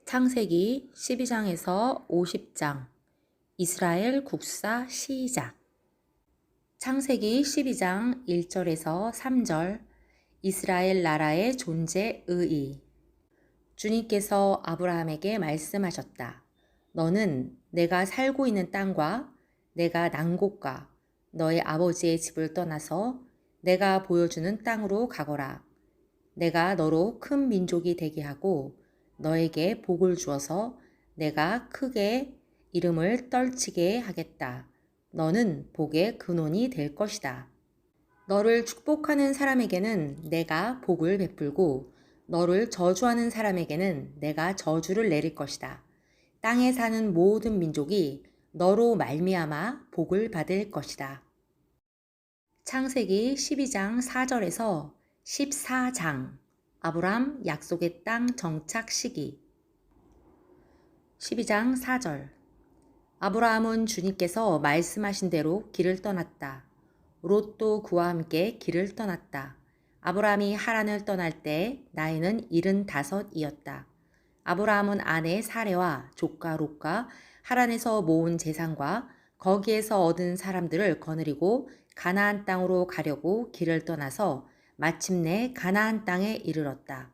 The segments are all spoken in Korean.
창세기 12장에서 50장 이스라엘 국사 시작. 창세기 12장 1절에서 3절 이스라엘 나라의 존재 의의. 주님께서 아브라함에게 말씀하셨다. 너는 내가 살고 있는 땅과 내가 난 곳과 너의 아버지의 집을 떠나서 내가 보여주는 땅으로 가거라. 내가 너로 큰 민족이 되게 하고 너에게 복을 주어서 내가 크게 이름을 떨치게 하겠다. 너는 복의 근원이 될 것이다. 너를 축복하는 사람에게는 내가 복을 베풀고 너를 저주하는 사람에게는 내가 저주를 내릴 것이다. 땅에 사는 모든 민족이 너로 말미암아 복을 받을 것이다. 창세기 12장 4절에서 14장 아브람 약속의 땅 정착 시기. 12장 4절. 아브라함은 주님께서 말씀하신 대로 길을 떠났다. 롯도 그와 함께 길을 떠났다. 아브라함이 하란을 떠날 때 나이는 75이었다. 아브라함은 아내 사레와 조카 롯과 하란에서 모은 재산과 거기에서 얻은 사람들을 거느리고 가나안 땅으로 가려고 길을 떠나서 마침내 가나안 땅에 이르렀다.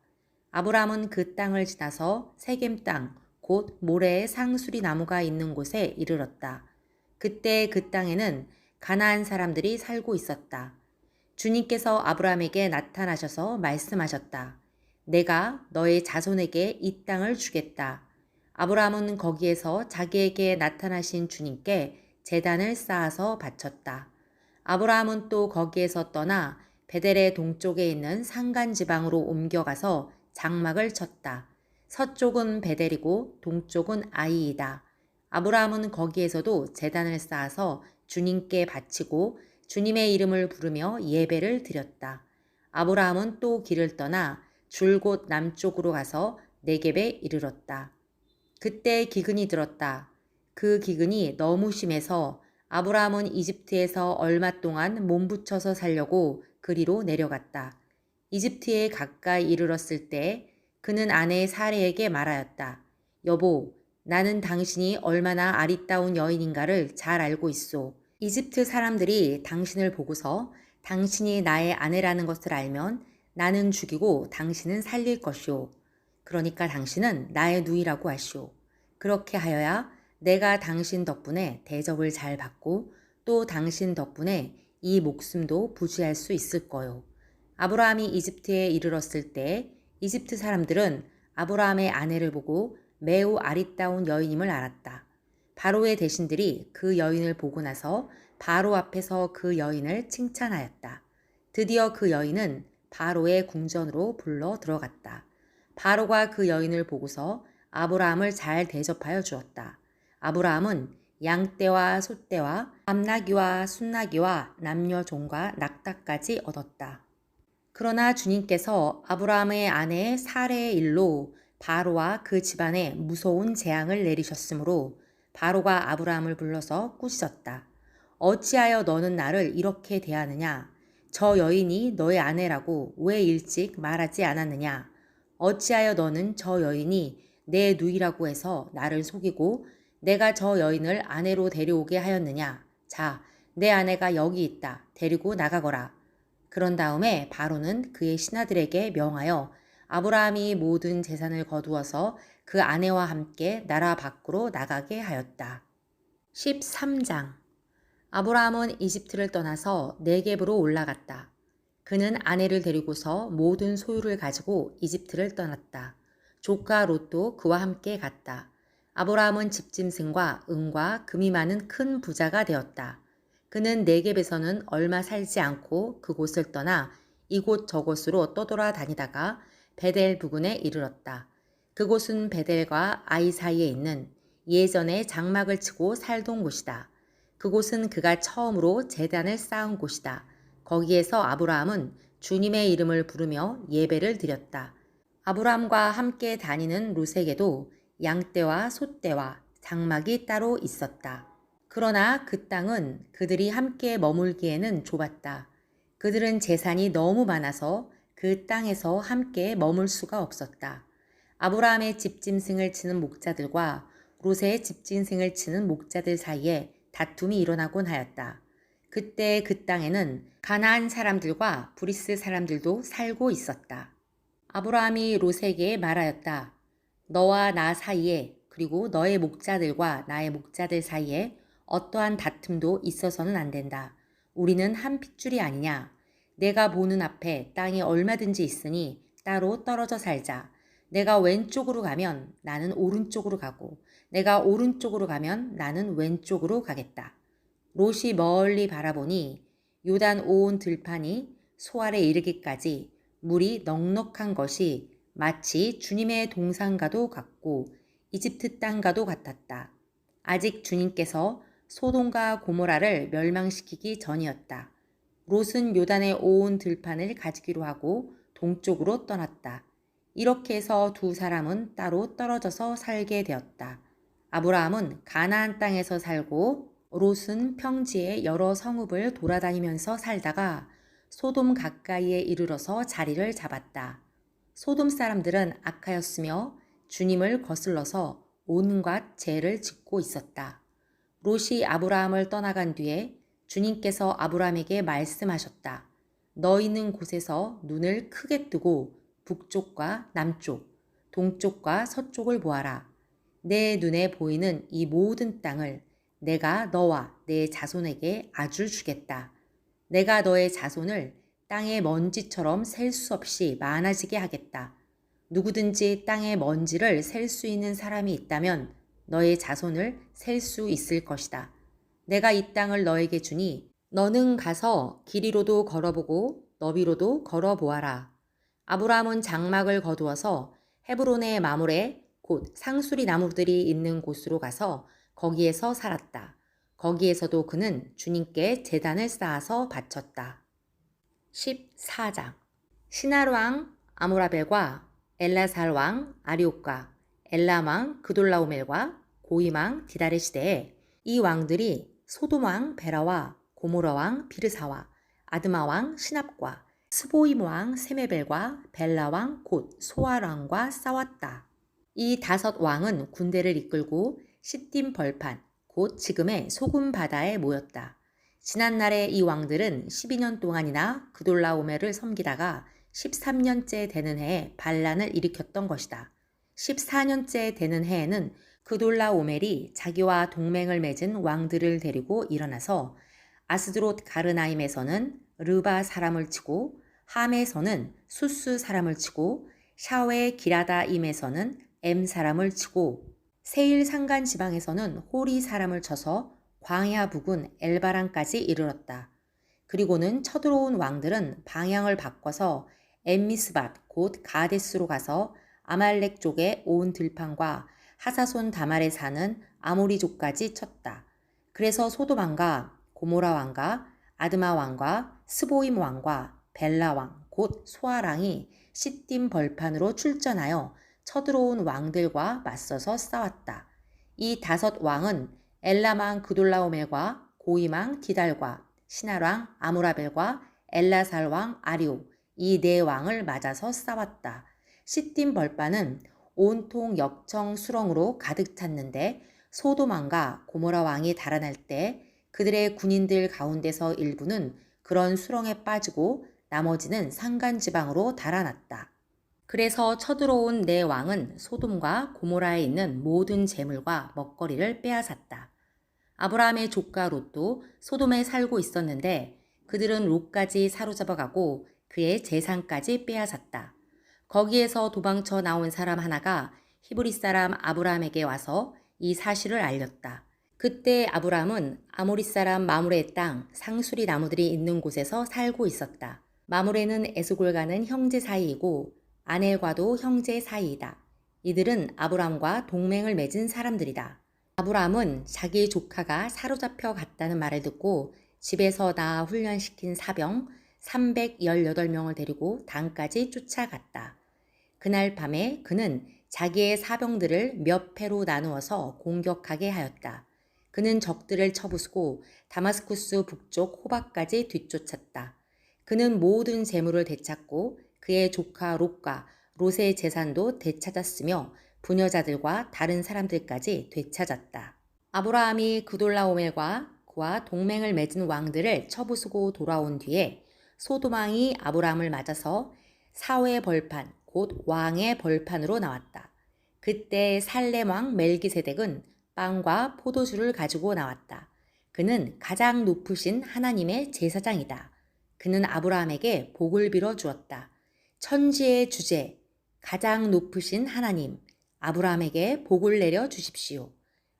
아브라함은 그 땅을 지나서 세겜 땅, 곧 모래의 상수리 나무가 있는 곳에 이르렀다. 그때 그 땅에는 가나안 사람들이 살고 있었다. 주님께서 아브라함에게 나타나셔서 말씀하셨다. 내가 너의 자손에게 이 땅을 주겠다. 아브라함은 거기에서 자기에게 나타나신 주님께 제단을 쌓아서 바쳤다. 아브라함은 또 거기에서 떠나 베델의 동쪽에 있는 산간 지방으로 옮겨가서 장막을 쳤다. 서쪽은 베델이고 동쪽은 아이이다. 아브라함은 거기에서도 제단을 쌓아서 주님께 바치고 주님의 이름을 부르며 예배를 드렸다. 아브라함은 또 길을 떠나 줄곧 남쪽으로 가서 네겝에 이르렀다. 그때 기근이 들었다. 그 기근이 너무 심해서 아브라함은 이집트에서 얼마 동안 몸부쳐서 살려고 그리로 내려갔다. 이집트에 가까이 이르렀을 때 그는 아내 사레에게 말하였다. 여보, 나는 당신이 얼마나 아리따운 여인인가를 잘 알고 있소. 이집트 사람들이 당신을 보고서 당신이 나의 아내라는 것을 알면 나는 죽이고 당신은 살릴 것이오. 그러니까 당신은 나의 누이라고 하시오. 그렇게 하여야 내가 당신 덕분에 대접을 잘 받고 또 당신 덕분에 이 목숨도 부지할 수 있을 거요. 아브라함이 이집트에 이르렀을 때 이집트 사람들은 아브라함의 아내를 보고 매우 아리따운 여인임을 알았다. 바로의 대신들이 그 여인을 보고 나서 바로 앞에서 그 여인을 칭찬하였다. 드디어 그 여인은 바로의 궁전으로 불러 들어갔다. 바로가 그 여인을 보고서 아브라함을 잘 대접하여 주었다. 아브라함은 양떼와 소떼와 암나귀와 순나귀와 남녀 종과 낙타까지 얻었다. 그러나 주님께서 아브라함의 아내 사레의 일로 바로와 그 집안에 무서운 재앙을 내리셨으므로 바로가 아브라함을 불러서 꾸짖었다. 어찌하여 너는 나를 이렇게 대하느냐? 저 여인이 너의 아내라고 왜 일찍 말하지 않았느냐? 어찌하여 너는 저 여인이 내 누이라고 해서 나를 속이고 내가 저 여인을 아내로 데려오게 하였느냐? 자, 내 아내가 여기 있다. 데리고 나가거라. 그런 다음에 바로는 그의 신하들에게 명하여 아브라함이 모든 재산을 거두어서 그 아내와 함께 나라 밖으로 나가게 하였다. 13장. 아브라함은 이집트를 떠나서 네겝으로 올라갔다. 그는 아내를 데리고서 모든 소유를 가지고 이집트를 떠났다. 조카 롯도 그와 함께 갔다. 아브라함은 집짐승과 은과 금이 많은 큰 부자가 되었다. 그는 네겝에서는 얼마 살지 않고 그곳을 떠나 이곳 저곳으로 떠돌아 다니다가 베델 부근에 이르렀다. 그곳은 베델과 아이 사이에 있는 예전에 장막을 치고 살던 곳이다. 그곳은 그가 처음으로 제단을 쌓은 곳이다. 거기에서 아브라함은 주님의 이름을 부르며 예배를 드렸다. 아브라함과 함께 다니는 롯에게도 양떼와 소떼와 장막이 따로 있었다. 그러나 그 땅은 그들이 함께 머물기에는 좁았다. 그들은 재산이 너무 많아서 그 땅에서 함께 머물 수가 없었다. 아브라함의 집짐승을 치는 목자들과 롯의 집짐승을 치는 목자들 사이에 다툼이 일어나곤 하였다. 그때 그 땅에는 가나안 사람들과 브리스 사람들도 살고 있었다. 아브라함이 롯에게 말하였다. 너와 나 사이에 그리고 너의 목자들과 나의 목자들 사이에 어떠한 다툼도 있어서는 안 된다. 우리는 한 핏줄이 아니냐. 내가 보는 앞에 땅이 얼마든지 있으니 따로 떨어져 살자. 내가 왼쪽으로 가면 나는 오른쪽으로 가고 내가 오른쪽으로 가면 나는 왼쪽으로 가겠다. 롯이 멀리 바라보니 요단 온 들판이 소알에 이르기까지 물이 넉넉한 것이 마치 주님의 동산과도 같고 이집트 땅과도 같았다. 아직 주님께서 소돔과 고모라를 멸망시키기 전이었다. 롯은 요단의 온 들판을 가지기로 하고 동쪽으로 떠났다. 이렇게 해서 두 사람은 따로 떨어져서 살게 되었다. 아브라함은 가나안 땅에서 살고 롯은 평지의 여러 성읍을 돌아다니면서 살다가 소돔 가까이에 이르러서 자리를 잡았다. 소돔 사람들은 악하였으며 주님을 거슬러서 온갖 죄를 짓고 있었다. 롯이 아브라함을 떠나간 뒤에 주님께서 아브라함에게 말씀하셨다. 너 있는 곳에서 눈을 크게 뜨고 북쪽과 남쪽, 동쪽과 서쪽을 보아라. 내 눈에 보이는 이 모든 땅을 내가 너와 내 자손에게 아주 주겠다. 내가 너의 자손을 땅의 먼지처럼 셀 수 없이 많아지게 하겠다. 누구든지 땅의 먼지를 셀 수 있는 사람이 있다면 너의 자손을 셀 수 있을 것이다. 내가 이 땅을 너에게 주니 너는 가서 길이로도 걸어보고 너비로도 걸어보아라. 아브라함은 장막을 거두어서 헤브론의 마물에 곧 상수리 나무들이 있는 곳으로 가서 거기에서 살았다. 거기에서도 그는 주님께 제단을 쌓아서 바쳤다. 14장 시날 왕 아므라벨과 엘라살 왕 아리옥과 엘람 왕 그돌라오멜과 고임 왕 디달의 시대에 이 왕들이 소돔 왕 베라와 고모라 왕 비르사와 아드마 왕 시납과 스보임 왕 세메벨과 벨라 왕 곧 소알 왕과 싸웠다. 이 다섯 왕은 군대를 이끌고 시딤 벌판 곧 지금의 소금 바다에 모였다. 지난날에 이 왕들은 12년 동안이나 그돌라오멜을 섬기다가 13년째 되는 해에 반란을 일으켰던 것이다. 14년째 되는 해에는 그돌라오멜이 자기와 동맹을 맺은 왕들을 데리고 일어나서 아스드롯 가르나임에서는 르바 사람을 치고 함에서는 수스 사람을 치고 샤웨 기라다임에서는 엠 사람을 치고 세일 산간 지방에서는 호리 사람을 쳐서 광야 부근 엘바란까지 이르렀다. 그리고는 쳐들어온 왕들은 방향을 바꿔서 엠미스밭 곧 가데스로 가서 아말렉 쪽의 온 들판과 하사손 다말에 사는 아모리족까지 쳤다. 그래서 소돔 왕과 고모라 왕과 아드마 왕과 스보임 왕과 벨라 왕 곧 소알 왕이 시딤 벌판으로 출전하여 쳐들어온 왕들과 맞서서 싸웠다. 이 다섯 왕은 엘람 왕 그돌라오멜과 고임 왕 디달과 시날 왕 아므라벨과 엘라살 왕 아리오 이 네 왕을 맞아서 싸웠다. 시딤 벌판은 온통 역청 수렁으로 가득 찼는데 소돔 왕과 고모라 왕이 달아날 때 그들의 군인들 가운데서 일부는 그런 수렁에 빠지고 나머지는 산간 지방으로 달아났다. 그래서 쳐들어온 네 왕은 소돔과 고모라에 있는 모든 재물과 먹거리를 빼앗았다. 아브라함의 조카 롯도 소돔에 살고 있었는데 그들은 롯까지 사로잡아가고 그의 재산까지 빼앗았다. 거기에서 도망쳐 나온 사람 하나가 히브리 사람 아브라함에게 와서 이 사실을 알렸다. 그때 아브라함은 아모리 사람 마므레의 땅 상수리 나무들이 있는 곳에서 살고 있었다. 마므레는 에스골 가는 형제 사이이고 아넬과도 형제 사이이다. 이들은 아브라함과 동맹을 맺은 사람들이다. 아브라함은 자기 조카가 사로잡혀 갔다는 말을 듣고 집에서 낳아 훈련시킨 사병 318명을 데리고 단까지 쫓아갔다. 그날 밤에 그는 자기의 사병들을 몇 패로 나누어서 공격하게 하였다. 그는 적들을 쳐부수고 다마스쿠스 북쪽 호박까지 뒤쫓았다. 그는 모든 재물을 되찾고 그의 조카 롯과 롯의 재산도 되찾았으며 부녀자들과 다른 사람들까지 되찾았다. 아브라함이 그돌라오멜과 그와 동맹을 맺은 왕들을 쳐부수고 돌아온 뒤에 소돔왕이 아브라함을 맞아서 사회 벌판, 곧 왕의 벌판으로 나왔다. 그때 살렘 왕 멜기세덱은 빵과 포도주를 가지고 나왔다. 그는 가장 높으신 하나님의 제사장이다. 그는 아브라함에게 복을 빌어 주었다. 천지의 주제, 가장 높으신 하나님, 아브라함에게 복을 내려 주십시오.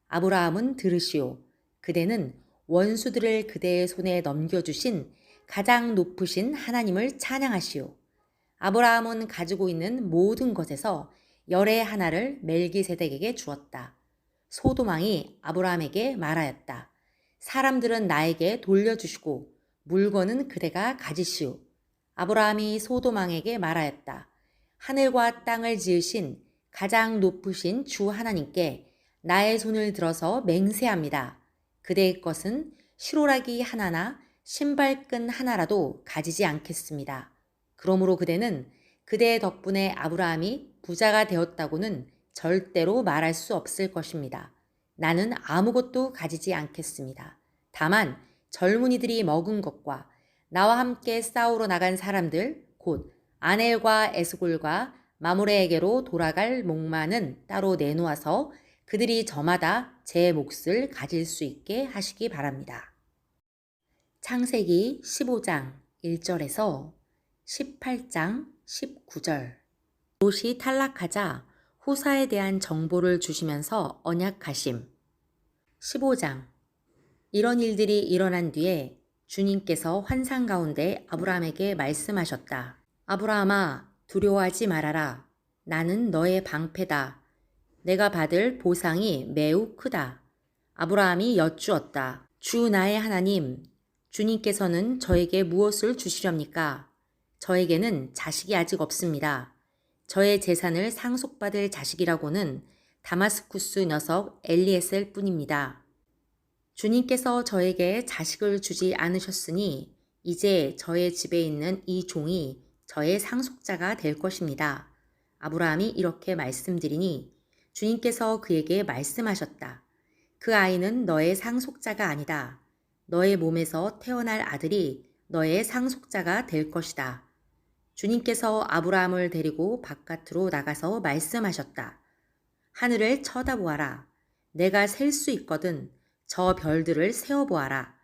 아브라함은 들으시오. 그대는 원수들을 그대의 손에 넘겨주신 가장 높으신 하나님을 찬양하시오. 아브라함은 가지고 있는 모든 것에서 열의 하나를 멜기세덱에게 주었다. 소돔왕이 아브라함에게 말하였다. 사람들은 나에게 돌려주시고 물건은 그대가 가지시오. 아브라함이 소돔왕에게 말하였다. 하늘과 땅을 지으신 가장 높으신 주 하나님께 나의 손을 들어서 맹세합니다. 그대의 것은 시로라기 하나나 신발끈 하나라도 가지지 않겠습니다. 그러므로 그대는 그대의 덕분에 아브라함이 부자가 되었다고는 절대로 말할 수 없을 것입니다. 나는 아무것도 가지지 않겠습니다. 다만 젊은이들이 먹은 것과 나와 함께 싸우러 나간 사람들, 곧 아넬과 에스골과 마므레에게로 돌아갈 목마는 따로 내놓아서 그들이 저마다 제 몫을 가질 수 있게 하시기 바랍니다. 창세기 15장 1절에서 18장 19절. 롯이 탈락하자 후사에 대한 정보를 주시면서 언약하심. 15장. 이런 일들이 일어난 뒤에 주님께서 환상 가운데 아브라함에게 말씀하셨다. 아브라함아, 두려워하지 말아라. 나는 너의 방패다. 내가 받을 보상이 매우 크다. 아브라함이 여쭈었다. 주 나의 하나님, 주님께서는 저에게 무엇을 주시렵니까? 저에게는 자식이 아직 없습니다. 저의 재산을 상속받을 자식이라고는 다마스쿠스 녀석 엘리에셀 뿐입니다. 주님께서 저에게 자식을 주지 않으셨으니 이제 저의 집에 있는 이 종이 저의 상속자가 될 것입니다. 아브라함이 이렇게 말씀드리니 주님께서 그에게 말씀하셨다. 그 아이는 너의 상속자가 아니다. 너의 몸에서 태어날 아들이 너의 상속자가 될 것이다. 주님께서 아브라함을 데리고 바깥으로 나가서 말씀하셨다. 하늘을 쳐다보아라. 내가 셀 수 있거든. 저 별들을 세어보아라.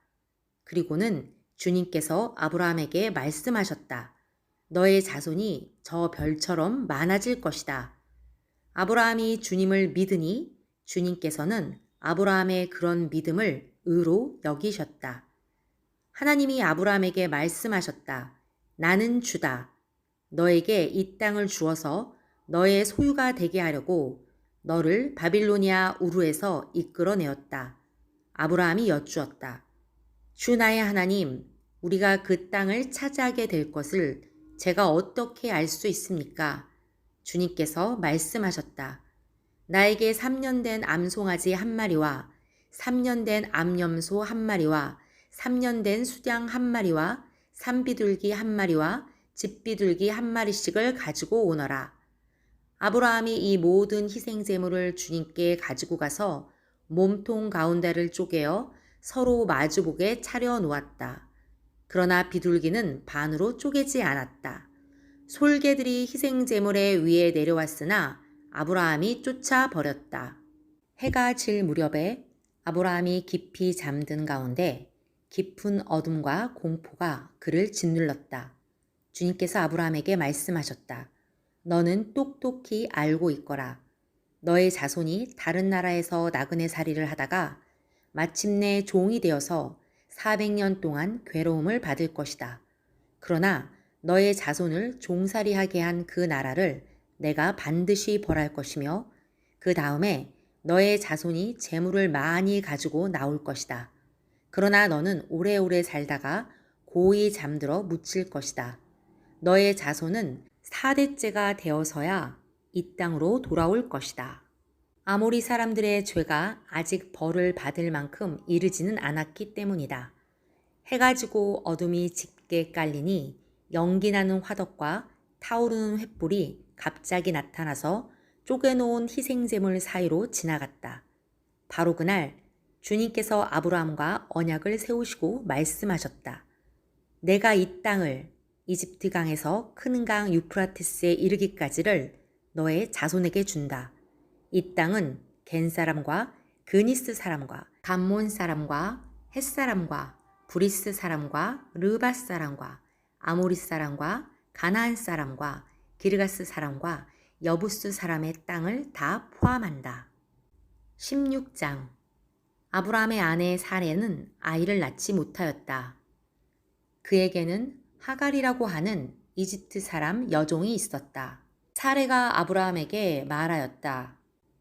그리고는 주님께서 아브라함에게 말씀하셨다. 너의 자손이 저 별처럼 많아질 것이다. 아브라함이 주님을 믿으니 주님께서는 아브라함의 그런 믿음을 의로 여기셨다. 하나님이 아브라함에게 말씀하셨다. 나는 주다. 너에게 이 땅을 주어서 너의 소유가 되게 하려고 너를 바빌로니아 우르에서 이끌어내었다. 아브라함이 여쭈었다. 주 나의 하나님, 우리가 그 땅을 차지하게 될 것을 제가 어떻게 알 수 있습니까? 주님께서 말씀하셨다. 나에게 3년 된 암송아지 한 마리와 3년 된 암염소 한 마리와 3년 된 수장 한 마리와 산비둘기 한 마리와 집비둘기 한 마리씩을 가지고 오너라. 아브라함이 이 모든 희생 제물을 주님께 가지고 가서 몸통 가운데를 쪼개어 서로 마주보게 차려 놓았다. 그러나 비둘기는 반으로 쪼개지 않았다. 솔개들이 희생 제물의 위에 내려왔으나 아브라함이 쫓아버렸다. 해가 질 무렵에 아브라함이 깊이 잠든 가운데 깊은 어둠과 공포가 그를 짓눌렀다. 주님께서 아브라함에게 말씀하셨다. 너는 똑똑히 알고 있거라. 너의 자손이 다른 나라에서 나그네 살이를 하다가 마침내 종이 되어서 400년 동안 괴로움을 받을 것이다. 그러나 너의 자손을 종살이하게 한 그 나라를 내가 반드시 벌할 것이며 그 다음에 너의 자손이 재물을 많이 가지고 나올 것이다. 그러나 너는 오래오래 살다가 고이 잠들어 묻힐 것이다. 너의 자손은 4대째가 되어서야 이 땅으로 돌아올 것이다. 아모리 사람들의 죄가 아직 벌을 받을 만큼 이르지는 않았기 때문이다. 해가 지고 어둠이 짙게 깔리니 연기나는 화덕과 타오르는 횃불이 갑자기 나타나서 쪼개놓은 희생제물 사이로 지나갔다. 바로 그날 주님께서 아브라함과 언약을 세우시고 말씀하셨다. 내가 이 땅을 이집트 강에서 큰 강 유프라테스에 이르기까지를 너의 자손에게 준다. 이 땅은 겐 사람과 그니스 사람과 감몬 사람과 헷 사람과 브리스 사람과 르밧 사람과 아모리 사람과 가나안 사람과 기르가스 사람과 여부스 사람의 땅을 다 포함한다. 16장 아브라함의 아내 사레는 아이를 낳지 못하였다. 그에게는 하갈이라고 하는 이집트 사람 여종이 있었다. 사레가 아브라함에게 말하였다.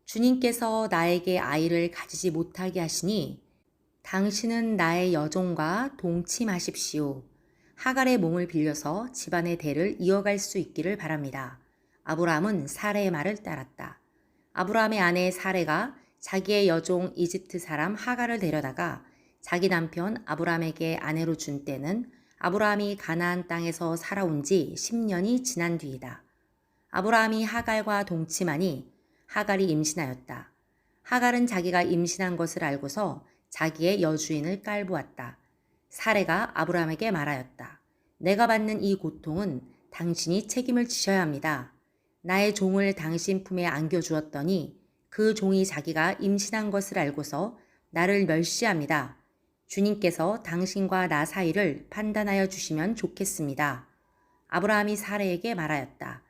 주님께서 나에게 아이를 가지지 못하게 하시니 당신은 나의 여종과 동침하십시오. 하갈의 몸을 빌려서 집안의 대를 이어갈 수 있기를 바랍니다. 아브라함은 사레의 말을 따랐다. 아브라함의 아내 사레가 자기의 여종 이집트 사람 하갈을 데려다가 자기 남편 아브라함에게 아내로 준 때는 아브라함이 가나안 땅에서 살아온 지 10년이 지난 뒤이다. 아브라함이 하갈과 동침하니 하갈이 임신하였다. 하갈은 자기가 임신한 것을 알고서 자기의 여주인을 깔보았다. 사레가 아브라함에게 말하였다. 내가 받는 이 고통은 당신이 책임을 지셔야 합니다. 나의 종을 당신 품에 안겨주었더니 그 종이 자기가 임신한 것을 알고서 나를 멸시합니다. 주님께서 당신과 나 사이를 판단하여 주시면 좋겠습니다. 아브라함이 사레에게 말하였다.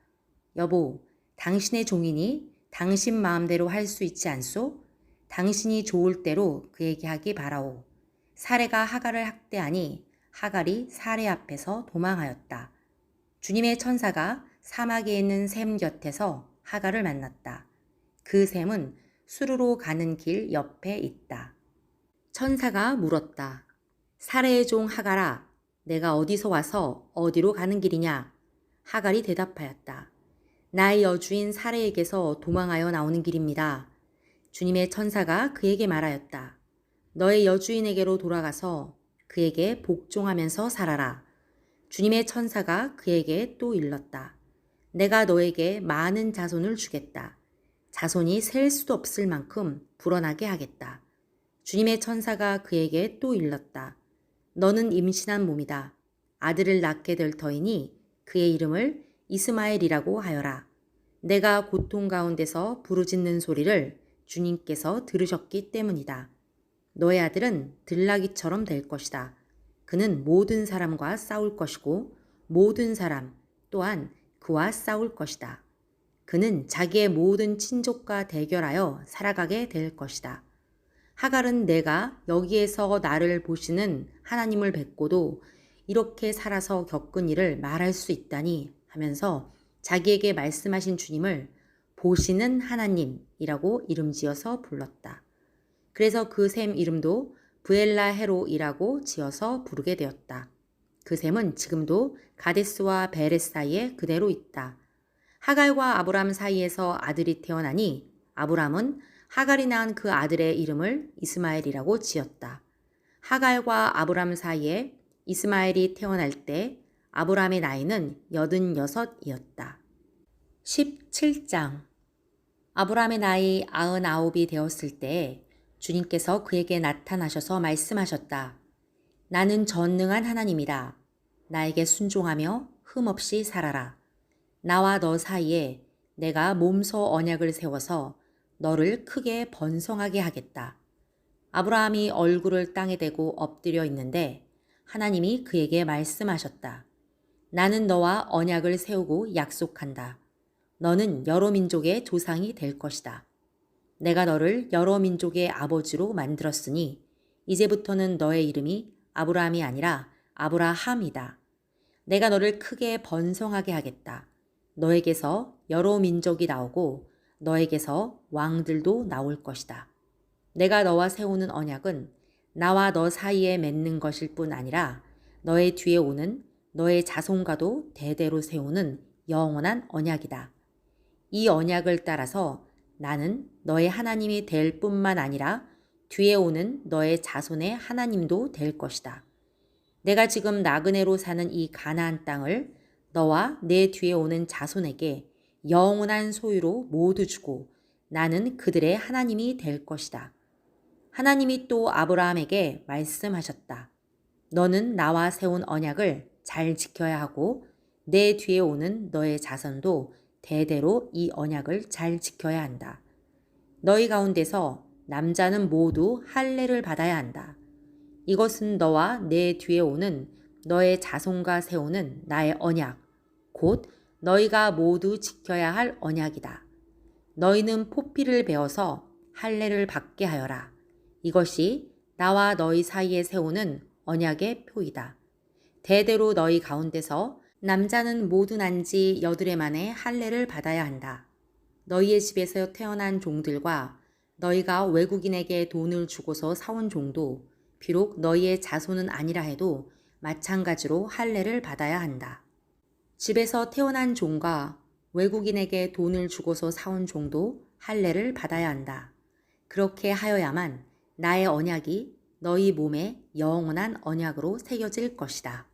여보, 당신의 종이니 당신 마음대로 할 수 있지 않소? 당신이 좋을 대로 그에게 하기 바라오. 사레가 하갈을 학대하니 하갈이 사레 앞에서 도망하였다. 주님의 천사가 사막에 있는 샘 곁에서 하갈을 만났다. 그 샘은 수르로 가는 길 옆에 있다. 천사가 물었다. 사레의 종 하갈아, 내가 어디서 와서 어디로 가는 길이냐? 하갈이 대답하였다. 나의 여주인 사레에게서 도망하여 나오는 길입니다. 주님의 천사가 그에게 말하였다. 너의 여주인에게로 돌아가서 그에게 복종하면서 살아라. 주님의 천사가 그에게 또 일렀다. 내가 너에게 많은 자손을 주겠다. 자손이 셀 수도 없을 만큼 불어나게 하겠다. 주님의 천사가 그에게 또 일렀다. 너는 임신한 몸이다. 아들을 낳게 될 터이니 그의 이름을 이스마엘이라고 하여라. 내가 고통 가운데서 부르짖는 소리를 주님께서 들으셨기 때문이다. 너의 아들은 들나귀처럼 될 것이다. 그는 모든 사람과 싸울 것이고 모든 사람 또한 그와 싸울 것이다. 그는 자기의 모든 친족과 대결하여 살아가게 될 것이다. 하갈은 내가 여기에서 나를 보시는 하나님을 뵙고도 이렇게 살아서 겪은 일을 말할 수 있다니 하면서 자기에게 말씀하신 주님을 보시는 하나님이라고 이름지어서 불렀다. 그래서 그 샘 이름도 브엘라 헤로이라고 지어서 부르게 되었다. 그 샘은 지금도 가데스와 베레스 사이에 그대로 있다. 하갈과 아브람 사이에서 아들이 태어나니 아브람은 하갈이 낳은 그 아들의 이름을 이스마엘이라고 지었다. 하갈과 아브람 사이에 이스마엘이 태어날 때 아브람의 나이는 86이었다. 17장 아브람의 나이 99이 되었을 때 주님께서 그에게 나타나셔서 말씀하셨다. 나는 전능한 하나님이다. 나에게 순종하며 흠없이 살아라. 나와 너 사이에 내가 몸소 언약을 세워서 너를 크게 번성하게 하겠다. 아브라함이 얼굴을 땅에 대고 엎드려 있는데 하나님이 그에게 말씀하셨다. 나는 너와 언약을 세우고 약속한다. 너는 여러 민족의 조상이 될 것이다. 내가 너를 여러 민족의 아버지로 만들었으니 이제부터는 너의 이름이 아브라함이 아니라 아브라함이다. 내가 너를 크게 번성하게 하겠다. 너에게서 여러 민족이 나오고 너에게서 왕들도 나올 것이다. 내가 너와 세우는 언약은 나와 너 사이에 맺는 것일 뿐 아니라 너의 뒤에 오는 너의 자손과도 대대로 세우는 영원한 언약이다. 이 언약을 따라서 나는 너의 하나님이 될 뿐만 아니라 뒤에 오는 너의 자손의 하나님도 될 것이다. 내가 지금 나그네로 사는 이 가나안 땅을 너와 내 뒤에 오는 자손에게 영원한 소유로 모두 주고 나는 그들의 하나님이 될 것이다. 하나님이 또 아브라함에게 말씀하셨다. 너는 나와 세운 언약을 잘 지켜야 하고 내 뒤에 오는 너의 자손도 대대로 이 언약을 잘 지켜야 한다. 너희 가운데서 남자는 모두 할례를 받아야 한다. 이것은 너와 내 뒤에 오는 너의 자손과 세우는 나의 언약, 곧 너희가 모두 지켜야 할 언약이다. 너희는 포피를 베어서 할례를 받게 하여라. 이것이 나와 너희 사이에 세우는 언약의 표이다. 대대로 너희 가운데서 남자는 모두 난 지 8해 만에 할례를 받아야 한다. 너희의 집에서 태어난 종들과 너희가 외국인에게 돈을 주고서 사온 종도 비록 너희의 자손은 아니라 해도 마찬가지로 할례를 받아야 한다. 집에서 태어난 종과 외국인에게 돈을 주고서 사온 종도 할례를 받아야 한다. 그렇게 하여야만 나의 언약이 너희 몸에 영원한 언약으로 새겨질 것이다.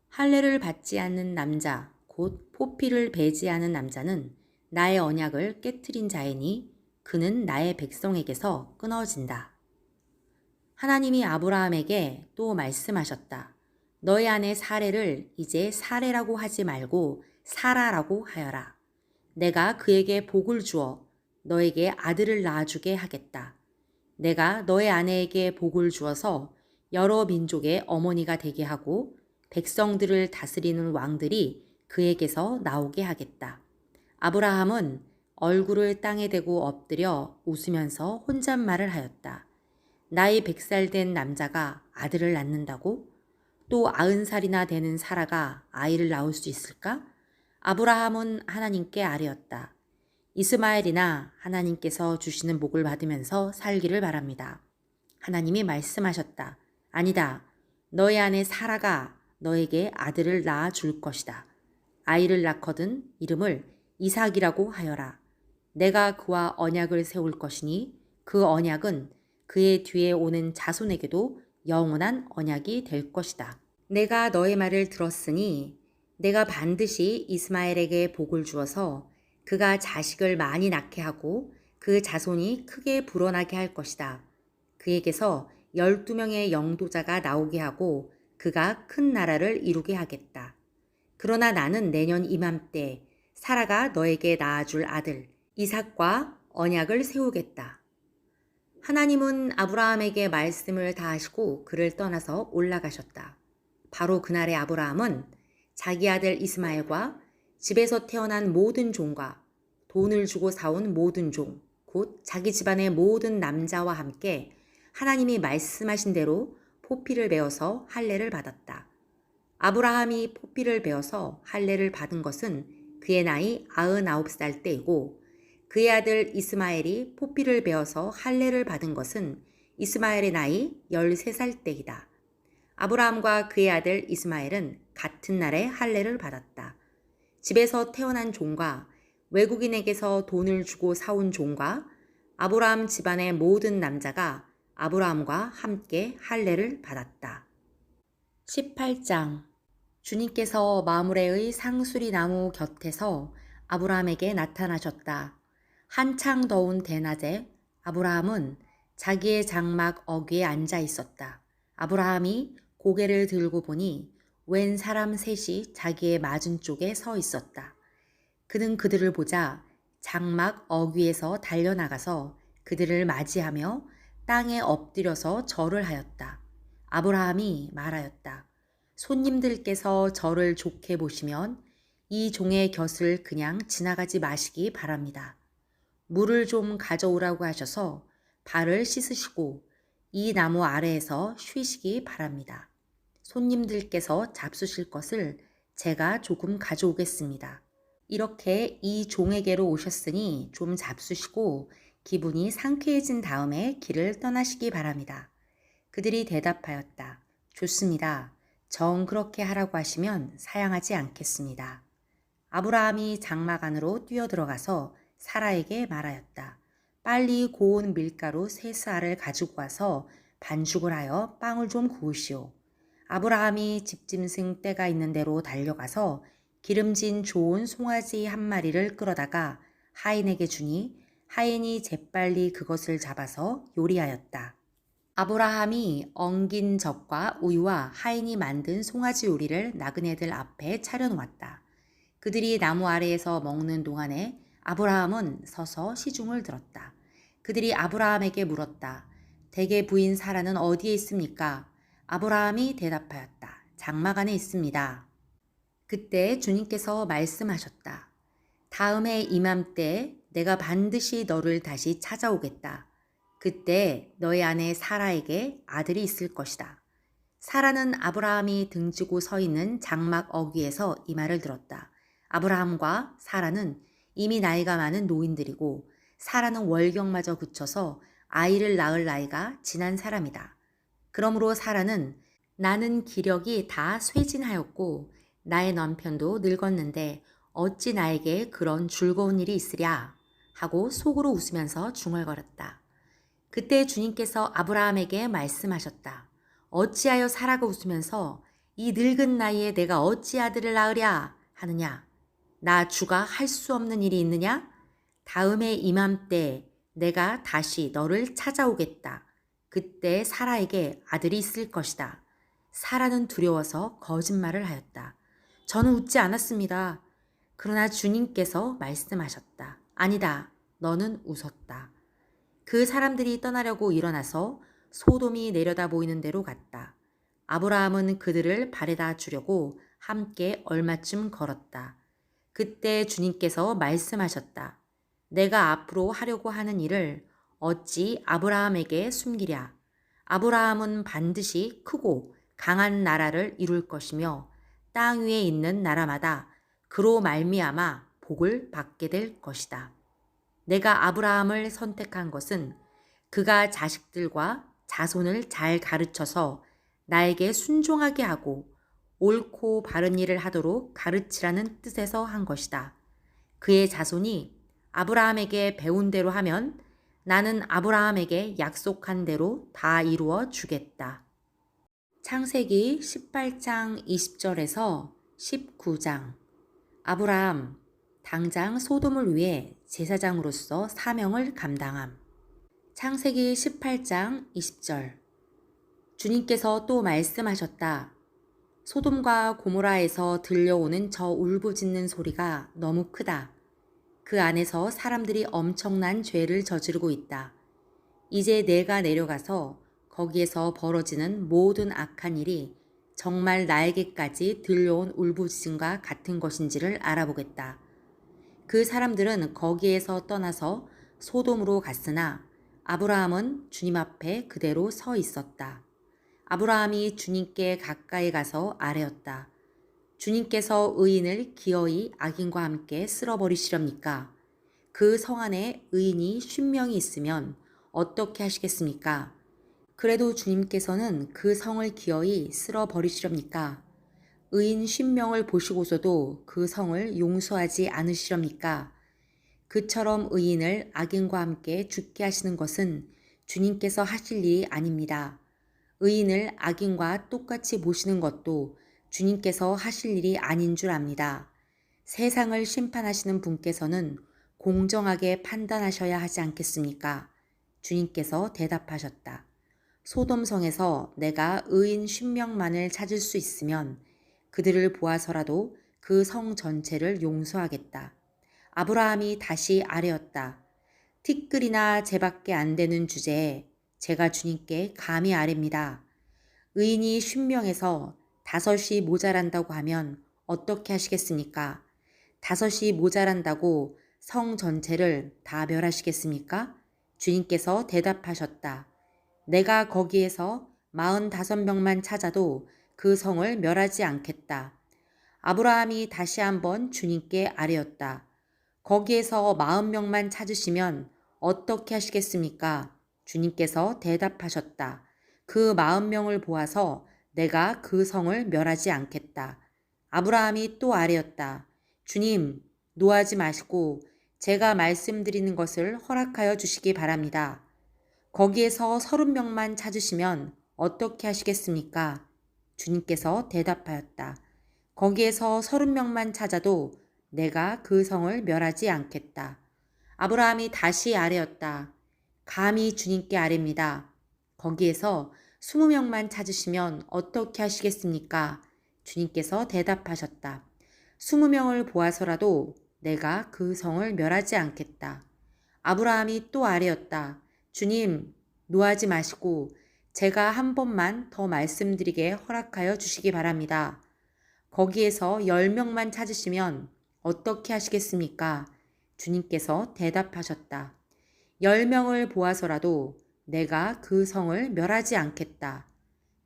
할례를 받지 않는 남자, 곧 포피를 베지 않은 남자는 나의 언약을 깨트린 자이니 그는 나의 백성에게서 끊어진다. 하나님이 아브라함에게 또 말씀하셨다. 너희 아내 사레를 이제 사레라고 하지 말고 사라라고 하여라. 내가 그에게 복을 주어 너에게 아들을 낳아주게 하겠다. 내가 너의 아내에게 복을 주어서 여러 민족의 어머니가 되게 하고 백성들을 다스리는 왕들이 그에게서 나오게 하겠다. 아브라함은 얼굴을 땅에 대고 엎드려 웃으면서 혼잣말을 하였다. 나이 100살 된 남자가 아들을 낳는다고? 또 90살이나 되는 사라가 아이를 낳을 수 있을까? 아브라함은 하나님께 아뢰었다. 이스마엘이나 하나님께서 주시는 복을 받으면서 살기를 바랍니다. 하나님이 말씀하셨다. 아니다. 너의 아내 사라가 너에게 아들을 낳아 줄 것이다. 아이를 낳거든 이름을 이삭이라고 하여라. 내가 그와 언약을 세울 것이니 그 언약은 그의 뒤에 오는 자손에게도 영원한 언약이 될 것이다. 내가 너의 말을 들었으니 내가 반드시 이스마엘에게 복을 주어서 그가 자식을 많이 낳게 하고 그 자손이 크게 불어나게 할 것이다. 그에게서 12명의 영도자가 나오게 하고 그가 큰 나라를 이루게 하겠다. 그러나 나는 내년 이맘때 사라가 너에게 낳아줄 아들 이삭과 언약을 세우겠다. 하나님은 아브라함에게 말씀을 다하시고 그를 떠나서 올라가셨다. 바로 그날의 아브라함은 자기 아들 이스마엘과 집에서 태어난 모든 종과 돈을 주고 사온 모든 종, 곧 자기 집안의 모든 남자와 함께 하나님이 말씀하신 대로 포피를 베어서 할례를 받았다. 아브라함이 포피를 베어서 할례를 받은 것은 그의 나이 99살 때이고 그의 아들 이스마엘이 포피를 베어서 할례를 받은 것은 이스마엘의 나이 13살 때이다. 아브라함과 그의 아들 이스마엘은 같은 날에 할례를 받았다. 집에서 태어난 종과 외국인에게서 돈을 주고 사온 종과 아브라함 집안의 모든 남자가 아브라함과 함께 할례를 받았다. 18장 주님께서 마므레의 상수리 나무 곁에서 아브라함에게 나타나셨다. 한창 더운 대낮에 아브라함은 자기의 장막 어귀에 앉아 있었다. 아브라함이 고개를 들고 보니 웬 사람 셋이 자기의 맞은쪽에 서 있었다. 그는 그들을 보자 장막 어귀에서 달려나가서 그들을 맞이하며 땅에 엎드려서 절을 하였다. 아브라함이 말하였다. 손님들께서 저를 좋게 보시면 이 종의 곁을 그냥 지나가지 마시기 바랍니다. 물을 좀 가져오라고 하셔서 발을 씻으시고 이 나무 아래에서 쉬시기 바랍니다. 손님들께서 잡수실 것을 제가 조금 가져오겠습니다. 이렇게 이 종에게로 오셨으니 좀 잡수시고 기분이 상쾌해진 다음에 길을 떠나시기 바랍니다. 그들이 대답하였다. 좋습니다. 정 그렇게 하라고 하시면 사양하지 않겠습니다. 아브라함이 장막 안으로 뛰어들어가서 사라에게 말하였다. 빨리 고운 밀가루 3스알을 가지고 와서 반죽을 하여 빵을 좀 구우시오. 아브라함이 집짐승 떼가 있는 대로 달려가서 기름진 좋은 송아지 한 마리를 끌어다가 하인에게 주니 하인이 재빨리 그것을 잡아서 요리하였다. 아브라함이 엉긴 젖과 우유와 하인이 만든 송아지 요리를 나그네들 앞에 차려놓았다. 그들이 나무 아래에서 먹는 동안에 아브라함은 서서 시중을 들었다. 그들이 아브라함에게 물었다. 대개 부인 사라는 어디에 있습니까? 아브라함이 대답하였다. 장막 안에 있습니다. 그때 주님께서 말씀하셨다. 다음해 이맘때 내가 반드시 너를 다시 찾아오겠다. 그때 너의 아내 사라에게 아들이 있을 것이다. 사라는 아브라함이 등지고 서 있는 장막 어귀에서 이 말을 들었다. 아브라함과 사라는 이미 나이가 많은 노인들이고 사라는 월경마저 그쳐서 아이를 낳을 나이가 지난 사람이다. 그러므로 사라는 나는 기력이 다 쇠진하였고 나의 남편도 늙었는데 어찌 나에게 그런 즐거운 일이 있으랴 하고 속으로 웃으면서 중얼거렸다. 그때 주님께서 아브라함에게 말씀하셨다. 어찌하여 사라가 웃으면서 이 늙은 나이에 내가 어찌 아들을 낳으랴 하느냐? 나 주가 할 수 없는 일이 있느냐? 다음에 이맘때 내가 다시 너를 찾아오겠다. 그때 사라에게 아들이 있을 것이다. 사라는 두려워서 거짓말을 하였다. 저는 웃지 않았습니다. 그러나 주님께서 말씀하셨다. 아니다. 너는 웃었다. 그 사람들이 떠나려고 일어나서 소돔이 내려다 보이는 데로 갔다. 아브라함은 그들을 발에다 주려고 함께 얼마쯤 걸었다. 그때 주님께서 말씀하셨다. 내가 앞으로 하려고 하는 일을 어찌 아브라함에게 숨기랴. 아브라함은 반드시 크고 강한 나라를 이룰 것이며 땅 위에 있는 나라마다 그로 말미암아 복을 받게 될 것이다. 내가 아브라함을 선택한 것은 그가 자식들과 자손을 잘 가르쳐서 나에게 순종하게 하고 옳고 바른 일을 하도록 가르치라는 뜻에서 한 것이다. 그의 자손이 아브라함에게 배운 대로 하면 나는 아브라함에게 약속한 대로 다 이루어 주겠다. 창세기 18장 20절에서 19장. 아브라함, 당장 소돔을 위해 제사장으로서 사명을 감당함. 창세기 18장 20절. 주님께서 또 말씀하셨다. 소돔과 고모라에서 들려오는 저 울부짖는 소리가 너무 크다. 그 안에서 사람들이 엄청난 죄를 저지르고 있다. 이제 내가 내려가서 거기에서 벌어지는 모든 악한 일이 정말 나에게까지 들려온 울부짖음과 같은 것인지를 알아보겠다. 그 사람들은 거기에서 떠나서 소돔으로 갔으나 아브라함은 주님 앞에 그대로 서 있었다. 아브라함이 주님께 가까이 가서 아뢰었다. 주님께서 의인을 기어이 악인과 함께 쓸어버리시렵니까? 그 성 안에 의인이 50명이 있으면 어떻게 하시겠습니까? 그래도 주님께서는 그 성을 기어이 쓸어버리시렵니까? 의인 50명을 보시고서도 그 성을 용서하지 않으시렵니까? 그처럼 의인을 악인과 함께 죽게 하시는 것은 주님께서 하실 일이 아닙니다. 의인을 악인과 똑같이 보시는 것도 주님께서 하실 일이 아닌 줄 압니다. 세상을 심판하시는 분께서는 공정하게 판단하셔야 하지 않겠습니까? 주님께서 대답하셨다. 소돔성에서 내가 의인 10명만을 찾을 수 있으면 그들을 보아서라도 그 성 전체를 용서하겠다. 아브라함이 다시 아뢰었다. 티끌이나 재밖에 안 되는 주제에 제가 주님께 감히 아뢰입니다. 의인이 50명에서 5이 모자란다고 하면 어떻게 하시겠습니까? 5이 모자란다고 성 전체를 다 멸하시겠습니까? 주님께서 대답하셨다. 내가 거기에서 45명만 찾아도 그 성을 멸하지 않겠다. 아브라함이 다시 한번 주님께 아뢰었다. 거기에서 40명만 찾으시면 어떻게 하시겠습니까? 주님께서 대답하셨다. 그 40명을 보아서 내가 그 성을 멸하지 않겠다. 아브라함이 또 아뢰었다. 주님, 노하지 마시고 제가 말씀드리는 것을 허락하여 주시기 바랍니다. 거기에서 30명만 찾으시면 어떻게 하시겠습니까? 주님께서 대답하였다. 거기에서 30명만 찾아도 내가 그 성을 멸하지 않겠다. 아브라함이 다시 아뢰었다. 감히 주님께 아뢰입니다. 거기에서 20명만 찾으시면 어떻게 하시겠습니까? 주님께서 대답하셨다. 20명을 보아서라도 내가 그 성을 멸하지 않겠다. 아브라함이 또 아뢰었다. 주님, 노하지 마시고 제가 한 번만 더 말씀드리게 허락하여 주시기 바랍니다. 거기에서 10명만 찾으시면 어떻게 하시겠습니까? 주님께서 대답하셨다. 10명을 보아서라도 내가 그 성을 멸하지 않겠다.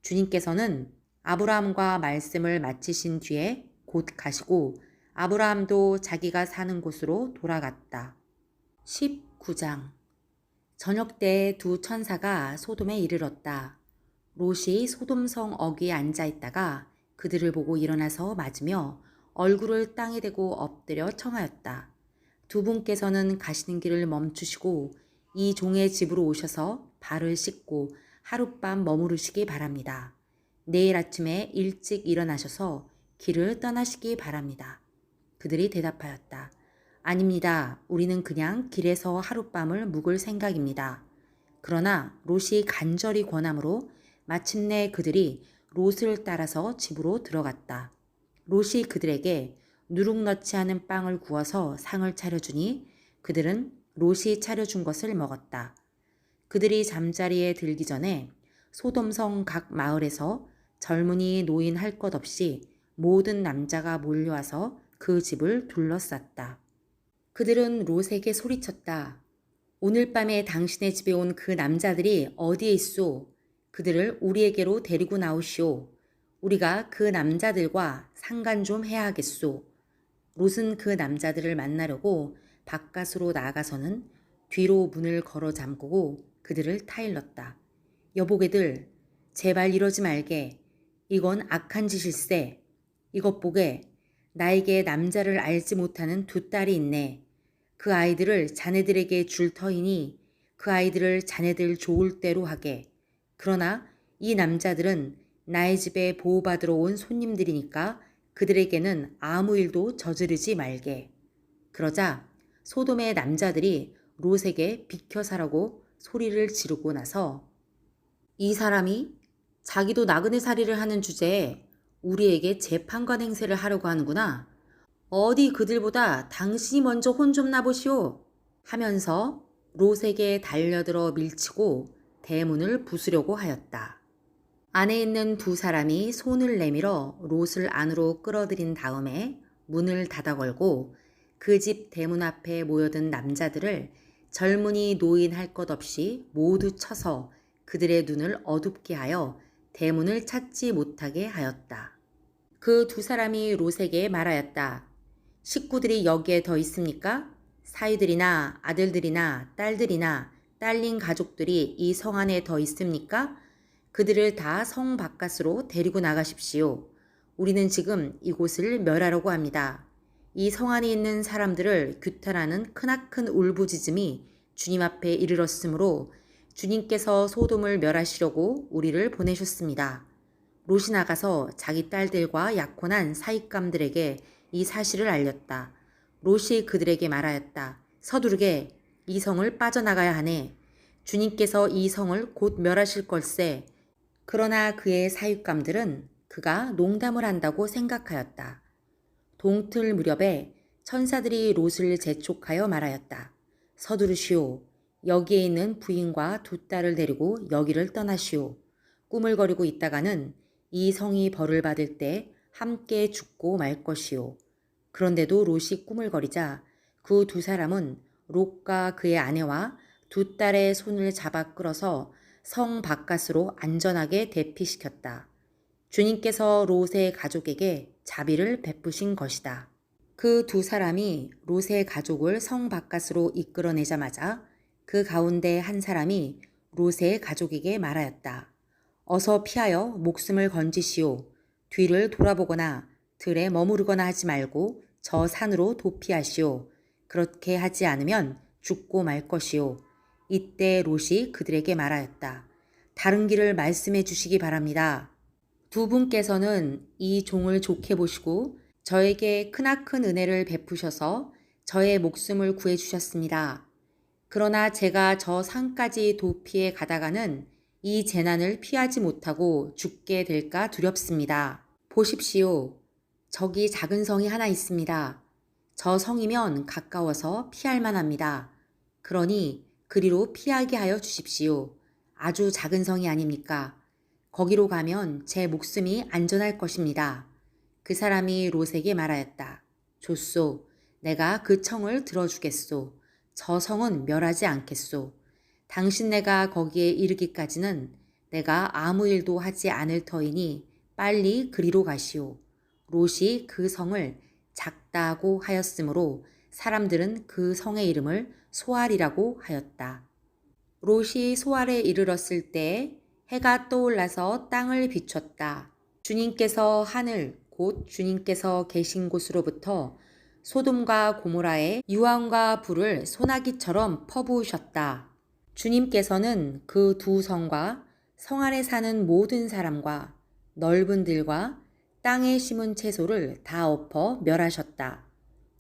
주님께서는 아브라함과 말씀을 마치신 뒤에 곧 가시고 아브라함도 자기가 사는 곳으로 돌아갔다. 19장. 저녁 때 두 천사가 소돔에 이르렀다. 롯이 소돔성 어귀에 앉아 있다가 그들을 보고 일어나서 맞으며 얼굴을 땅에 대고 엎드려 청하였다. 두 분께서는 가시는 길을 멈추시고 이 종의 집으로 오셔서 발을 씻고 하룻밤 머무르시기 바랍니다. 내일 아침에 일찍 일어나셔서 길을 떠나시기 바랍니다. 그들이 대답하였다. 아닙니다. 우리는 그냥 길에서 하룻밤을 묵을 생각입니다. 그러나 롯이 간절히 권함으로 마침내 그들이 롯을 따라서 집으로 들어갔다. 롯이 그들에게 누룩 넣지 않은 빵을 구워서 상을 차려주니 그들은 롯이 차려준 것을 먹었다. 그들이 잠자리에 들기 전에 소돔성 각 마을에서 젊은이 노인 할 것 없이 모든 남자가 몰려와서 그 집을 둘러쌌다. 그들은 롯에게 소리쳤다. 오늘 밤에 당신의 집에 온 그 남자들이 어디에 있소? 그들을 우리에게로 데리고 나오시오. 우리가 그 남자들과 상간 좀 해야 하겠소. 롯은 그 남자들을 만나려고 바깥으로 나아가서는 뒤로 문을 걸어 잠그고 그들을 타일렀다. 여보게들, 제발 이러지 말게. 이건 악한 짓일세. 이것 보게. 나에게 남자를 알지 못하는 두 딸이 있네. 그 아이들을 자네들에게 줄 터이니 그 아이들을 자네들 좋을 대로 하게. 그러나 이 남자들은 나의 집에 보호받으러 온 손님들이니까 그들에게는 아무 일도 저지르지 말게. 그러자 소돔의 남자들이 롯에게 비켜 서라고 소리를 지르고 나서 이 사람이 자기도 나그네 살이를 하는 주제에 우리에게 재판관 행세를 하려고 하는구나. 어디 그들보다 당신이 먼저 혼 좀 나보시오. 하면서 롯에게 달려들어 밀치고 대문을 부수려고 하였다. 안에 있는 두 사람이 손을 내밀어 롯을 안으로 끌어들인 다음에 문을 닫아 걸고 그 집 대문 앞에 모여든 남자들을 젊은이 노인 할 것 없이 모두 쳐서 그들의 눈을 어둡게 하여 대문을 찾지 못하게 하였다. 그 두 사람이 롯에게 말하였다. 식구들이 여기에 더 있습니까? 사위들이나 아들들이나 딸들이나 딸린 가족들이 이 성 안에 더 있습니까? 그들을 다 성 바깥으로 데리고 나가십시오. 우리는 지금 이곳을 멸하려고 합니다. 이 성 안에 있는 사람들을 규탄하는 크나큰 울부짖음이 주님 앞에 이르렀으므로 주님께서 소돔을 멸하시려고 우리를 보내셨습니다. 롯이 나가서 자기 딸들과 약혼한 사익감들에게 이 사실을 알렸다. 롯이 그들에게 말하였다. 서두르게 이 성을 빠져나가야 하네. 주님께서 이 성을 곧 멸하실 걸세. 그러나 그의 사육감들은 그가 농담을 한다고 생각하였다. 동틀 무렵에 천사들이 롯을 재촉하여 말하였다. 서두르시오. 여기에 있는 부인과 두 딸을 데리고 여기를 떠나시오. 꾸물거리고 있다가는 이 성이 벌을 받을 때 함께 죽고 말 것이오. 그런데도 롯이 꾸물거리자 그 두 사람은 롯과 그의 아내와 두 딸의 손을 잡아 끌어서 성 바깥으로 안전하게 대피시켰다. 주님께서 롯의 가족에게 자비를 베푸신 것이다. 그 두 사람이 롯의 가족을 성 바깥으로 이끌어내자마자 그 가운데 한 사람이 롯의 가족에게 말하였다. 어서 피하여 목숨을 건지시오. 뒤를 돌아보거나 들에 머무르거나 하지 말고 저 산으로 도피하시오. 그렇게 하지 않으면 죽고 말 것이오. 이때 롯이 그들에게 말하였다. 다른 길을 말씀해 주시기 바랍니다. 두 분께서는 이 종을 좋게 보시고 저에게 크나큰 은혜를 베푸셔서 저의 목숨을 구해 주셨습니다. 그러나 제가 저 산까지 도피해 가다가는 이 재난을 피하지 못하고 죽게 될까 두렵습니다. 보십시오. 저기 작은 성이 하나 있습니다. 저 성이면 가까워서 피할 만합니다. 그러니 그리로 피하게 하여 주십시오. 아주 작은 성이 아닙니까? 거기로 가면 제 목숨이 안전할 것입니다. 그 사람이 롯에게 말하였다. 좋소. 내가 그 청을 들어주겠소. 저 성은 멸하지 않겠소. 당신네가 거기에 이르기까지는 내가 아무 일도 하지 않을 터이니 빨리 그리로 가시오. 롯이 그 성을 작다고 하였으므로 사람들은 그 성의 이름을 소알이라고 하였다. 롯이 소알에 이르렀을 때 해가 떠올라서 땅을 비췄다. 주님께서 하늘 곧 주님께서 계신 곳으로부터 소돔과 고모라의 유황과 불을 소나기처럼 퍼부으셨다. 주님께서는 그 두 성과 성 안에 사는 모든 사람과 넓은 들과 땅에 심은 채소를 다 엎어 멸하셨다.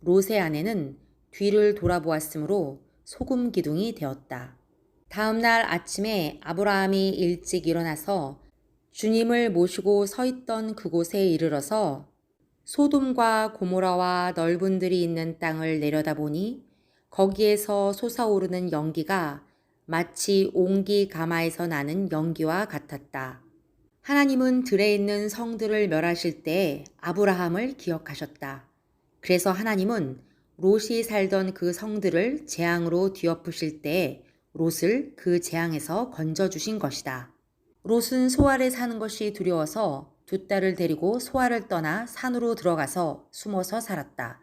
롯의 아내는 뒤를 돌아보았으므로 소금 기둥이 되었다. 다음 날 아침에 아브라함이 일찍 일어나서 주님을 모시고 서 있던 그곳에 이르러서 소돔과 고모라와 넓은 들이 있는 땅을 내려다보니 거기에서 솟아오르는 연기가 마치 옹기 가마에서 나는 연기와 같았다. 하나님은 들에 있는 성들을 멸하실 때 아브라함을 기억하셨다. 그래서 하나님은 롯이 살던 그 성들을 재앙으로 뒤엎으실 때 롯을 그 재앙에서 건져주신 것이다. 롯은 소알에 사는 것이 두려워서 두 딸을 데리고 소알을 떠나 산으로 들어가서 숨어서 살았다.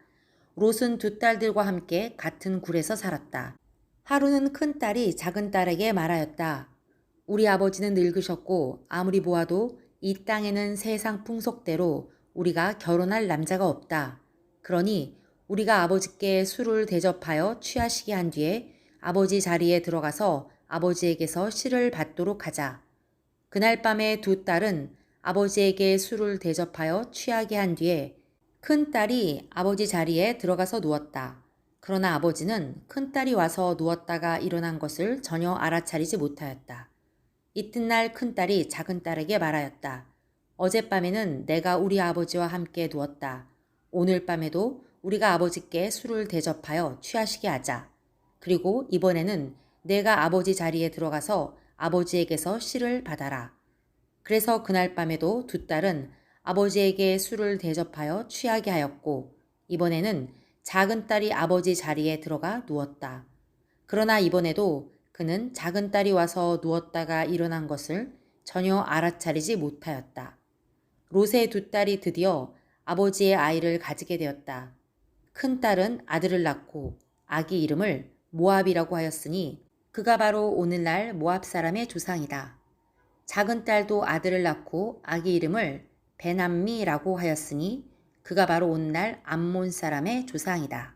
롯은 두 딸들과 함께 같은 굴에서 살았다. 하루는 큰 딸이 작은 딸에게 말하였다. 우리 아버지는 늙으셨고 아무리 보아도 이 땅에는 세상 풍속대로 우리가 결혼할 남자가 없다. 그러니 우리가 아버지께 술을 대접하여 취하시게 한 뒤에 아버지 자리에 들어가서 아버지에게서 씨를 받도록 하자. 그날 밤에 두 딸은 아버지에게 술을 대접하여 취하게 한 뒤에 큰 딸이 아버지 자리에 들어가서 누웠다. 그러나 아버지는 큰 딸이 와서 누웠다가 일어난 것을 전혀 알아차리지 못하였다. 이튿날 큰 딸이 작은 딸에게 말하였다. 어젯밤에는 내가 우리 아버지와 함께 누웠다. 오늘 밤에도 우리가 아버지께 술을 대접하여 취하시게 하자. 그리고 이번에는 내가 아버지 자리에 들어가서 아버지에게서 씨를 받아라. 그래서 그날 밤에도 두 딸은 아버지에게 술을 대접하여 취하게 하였고 이번에는 작은 딸이 아버지 자리에 들어가 누웠다. 그러나 이번에도 그는 작은 딸이 와서 누웠다가 일어난 것을 전혀 알아차리지 못하였다. 롯의 두 딸이 드디어 아버지의 아이를 가지게 되었다. 큰 딸은 아들을 낳고 아기 이름을 모압이라고 하였으니 그가 바로 오늘날 모압 사람의 조상이다. 작은 딸도 아들을 낳고 아기 이름을 베남미라고 하였으니 그가 바로 오늘날 암몬 사람의 조상이다.